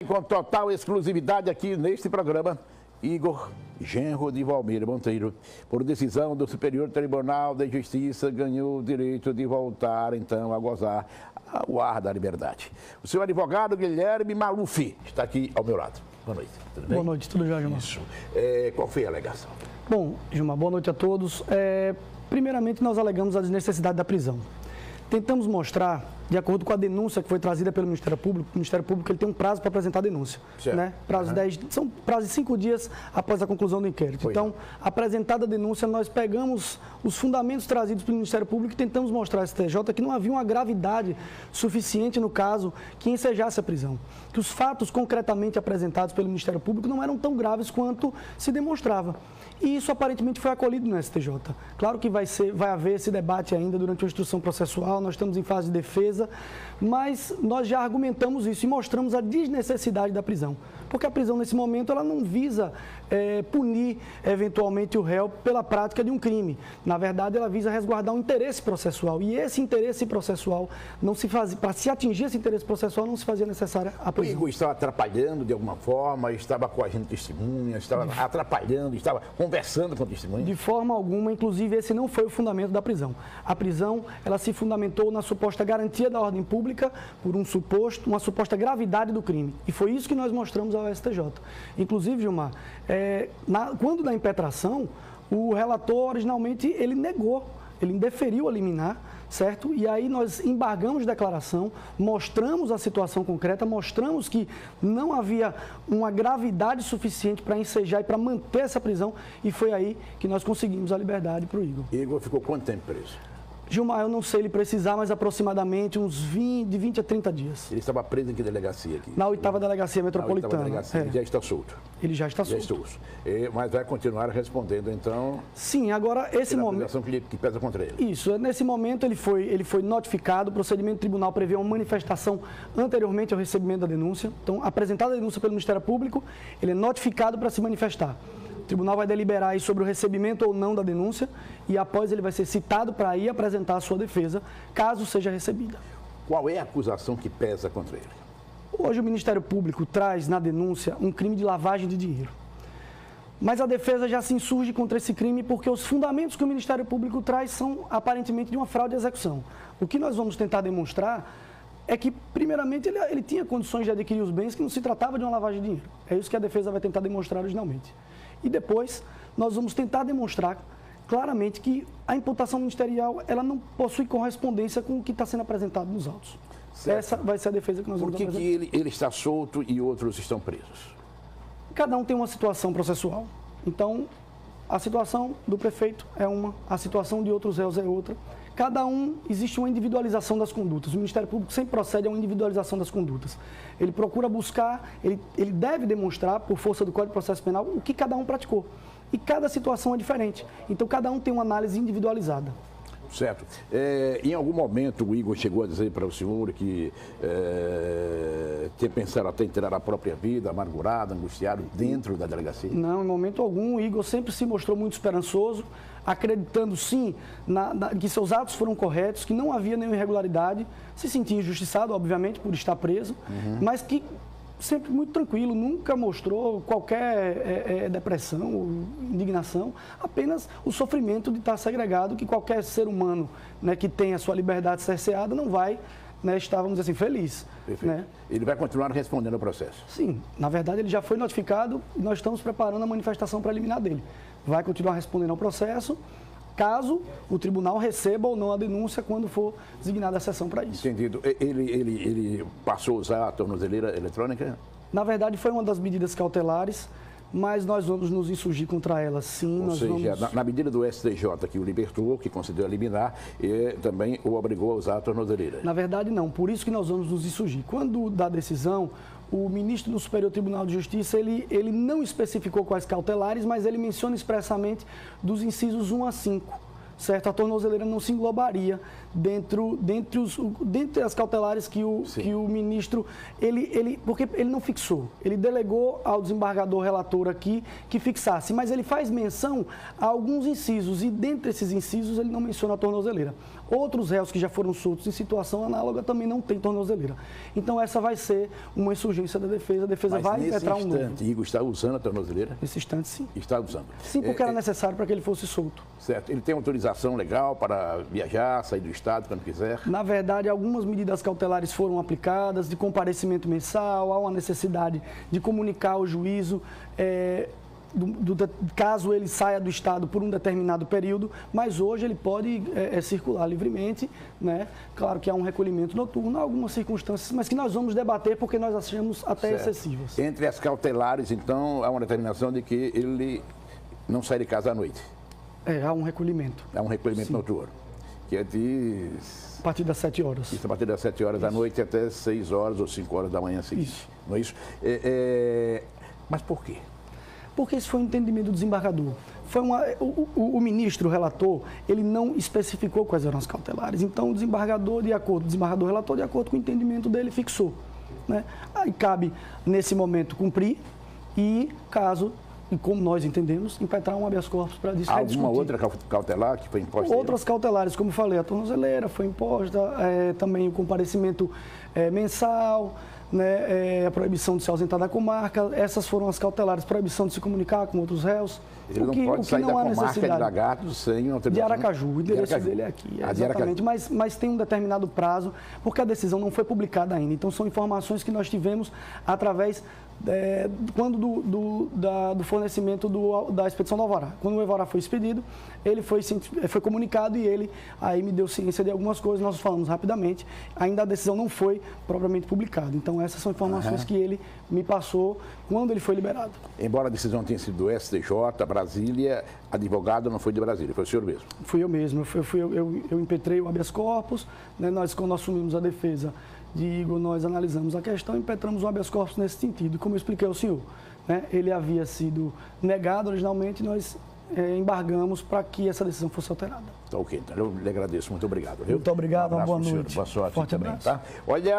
Com total exclusividade aqui neste programa, Igor, genro de Valmir Monteiro, por decisão do Superior Tribunal de Justiça, ganhou o direito de voltar, então, a gozar o ar da liberdade. O seu advogado, Guilherme Maluf, está aqui ao meu lado. Boa noite, tudo bem? Boa noite, tudo já, Gilmar? Isso. Qual foi a alegação? Bom, Gilmar, boa noite a todos. Primeiramente, nós alegamos a desnecessidade da prisão. Tentamos mostrar, de acordo com a denúncia que foi trazida pelo Ministério Público, o Ministério Público ele tem um prazo para apresentar a denúncia. Né? São prazo de 5 dias após a conclusão do inquérito. Então, apresentada a denúncia, nós pegamos os fundamentos trazidos pelo Ministério Público e tentamos mostrar ao STJ que não havia uma gravidade suficiente no caso que ensejasse a prisão. Que os fatos concretamente apresentados pelo Ministério Público não eram tão graves quanto se demonstrava. E isso aparentemente foi acolhido no STJ. Claro que vai haver esse debate ainda durante a instrução processual, nós estamos em fase de defesa, mas nós já argumentamos isso e mostramos a desnecessidade da prisão. Porque a prisão, nesse momento, ela não visa punir, eventualmente, o réu pela prática de um crime. Na verdade, ela visa resguardar um interesse processual. E esse interesse processual, para se atingir esse interesse processual, não se fazia necessária a prisão. O Igor estava atrapalhando de alguma forma, estava coagindo testemunhas, estava atrapalhando, estava conversando com testemunhas? De forma alguma, inclusive, esse não foi o fundamento da prisão. A prisão, ela se fundamentou na suposta garantia da ordem pública por uma suposta gravidade do crime. E foi isso que nós mostramos ao STJ. Inclusive, Gilmar, quando da impetração, o relator originalmente ele negou, ele indeferiu a liminar, certo? E aí nós embargamos declaração, mostramos a situação concreta, mostramos que não havia uma gravidade suficiente para ensejar e para manter essa prisão, e foi aí que nós conseguimos a liberdade para o Igor. Igor ficou quanto tempo preso? Gilmar, eu não sei ele precisar, mas aproximadamente uns 20 a 30 dias. Ele estava preso em que delegacia aqui? Na 8ª Delegacia Metropolitana. Ele já está solto? Ele já está solto. Mas vai continuar respondendo, então... Sim, agora esse momento... A acusação que pesa contra ele. Isso, nesse momento ele foi notificado, o procedimento do tribunal prevê uma manifestação anteriormente ao recebimento da denúncia. Então, apresentada a denúncia pelo Ministério Público, ele é notificado para se manifestar. O tribunal vai deliberar aí sobre o recebimento ou não da denúncia e após ele vai ser citado para ir apresentar a sua defesa, caso seja recebida. Qual é a acusação que pesa contra ele? Hoje o Ministério Público traz na denúncia um crime de lavagem de dinheiro. Mas a defesa já se insurge contra esse crime porque os fundamentos que o Ministério Público traz são aparentemente de uma fraude de execução. O que nós vamos tentar demonstrar é que, primeiramente, ele tinha condições de adquirir os bens que não se tratava de uma lavagem de dinheiro. É isso que a defesa vai tentar demonstrar originalmente. E depois, nós vamos tentar demonstrar claramente que a imputação ministerial ela não possui correspondência com o que está sendo apresentado nos autos. Certo. Essa vai ser a defesa que nós vamos apresentar. Por que ele está solto e outros estão presos? Cada um tem uma situação processual. Então, a situação do prefeito é uma, a situação de outros réus é outra. Cada um, existe uma individualização das condutas. O Ministério Público sempre procede a uma individualização das condutas. Ele procura buscar, ele deve demonstrar, por força do Código de Processo Penal, o que cada um praticou. E cada situação é diferente. Então, cada um tem uma análise individualizada. Certo. Em algum momento o Igor chegou a dizer para o senhor que tinha pensado até em tirar a própria vida, amargurado, angustiado, dentro da delegacia? Não, em momento algum. O Igor sempre se mostrou muito esperançoso, acreditando sim que seus atos foram corretos, que não havia nenhuma irregularidade, se sentia injustiçado, obviamente, por estar preso, mas que sempre muito tranquilo, nunca mostrou qualquer depressão ou indignação, apenas o sofrimento de estar segregado, que qualquer ser humano, né, que tenha a sua liberdade cerceada não vai, né, estar, vamos dizer assim, feliz. Né? Ele vai continuar respondendo ao processo? Sim, na verdade ele já foi notificado e nós estamos preparando a manifestação preliminar dele. Vai continuar respondendo ao processo, caso o tribunal receba ou não a denúncia quando for designada a sessão para isso. Entendido. Ele passou a usar a tornozeleira eletrônica? Na verdade, foi uma das medidas cautelares, mas nós vamos nos insurgir contra ela, sim. Ou seja, na medida do STJ que o libertou, que concedeu a liminar, também o obrigou a usar a tornozeleira? Na verdade, não. Por isso que nós vamos nos insurgir. Quando da decisão, o ministro do Superior Tribunal de Justiça, ele não especificou quais cautelares, mas ele menciona expressamente dos incisos 1 a 5, certo? A tornozeleira não se englobaria dentre as cautelares que o ministro, porque ele não fixou, ele delegou ao desembargador relator aqui que fixasse, mas ele faz menção a alguns incisos e dentre esses incisos ele não menciona a tornozeleira. Outros réus que já foram soltos em situação análoga também não têm tornozeleira. Então essa vai ser uma insurgência da defesa, a defesa vai impetrar um novo. Nesse instante, Igor está usando a tornozeleira? Nesse instante, sim. Está usando. Sim, porque era necessário para que ele fosse solto. Certo. Ele tem autorização legal para viajar, sair do estado quando quiser? Na verdade, algumas medidas cautelares foram aplicadas, de comparecimento mensal, há uma necessidade de comunicar ao juízo, caso ele saia do estado por um determinado período, mas hoje ele pode circular livremente, né? Claro que há um recolhimento noturno, há algumas circunstâncias, mas que nós vamos debater porque nós achamos até excessivas. Entre as cautelares, então, há uma determinação de que ele não sai de casa à noite? Há um recolhimento. Há um recolhimento noturno, que é de... A partir das 7 horas. Isso, a partir das 7 horas da noite até 6 horas ou 5 horas da manhã seguinte. Isso. Não é isso? Mas por quê? Porque esse foi o entendimento do desembargador. O ministro relator, ele não especificou quais eram as cautelares. Então, o desembargador relator, de acordo com o entendimento dele, fixou, né? Aí cabe, nesse momento, cumprir e, caso, e como nós entendemos, impetrar um habeas corpus para discutir. Alguma outra cautelar que foi imposta? Outras cautelares, como falei, a tornozeleira foi imposta, também o comparecimento mensal, né, a proibição de se ausentar da comarca, essas foram as cautelares, proibição de se comunicar com outros réus. Ele não pode sair da comarca de Lagartos sem autorização? De Aracaju, o endereço dele é aqui, exatamente, mas tem um determinado prazo, porque a decisão não foi publicada ainda, então são informações que nós tivemos através do fornecimento da expedição do alvará. Quando o alvará foi expedido, ele foi comunicado e ele aí me deu ciência de algumas coisas, nós falamos rapidamente, ainda a decisão não foi propriamente publicada. Então essas são informações que ele me passou quando ele foi liberado. Embora a decisão tenha sido do STJ, Brasília, advogado não foi de Brasília, foi o senhor mesmo? Fui eu mesmo, eu impetrei o habeas corpus, né, quando assumimos a defesa de Igor, nós analisamos a questão e impetramos o habeas corpus nesse sentido. Como eu expliquei ao senhor, né, ele havia sido negado originalmente e nós embargamos para que essa decisão fosse alterada. Tá ok, então eu lhe agradeço, muito obrigado. Viu? Muito obrigado, uma boa noite. Senhor, boa sorte Forte também, abraço. tá? Olha...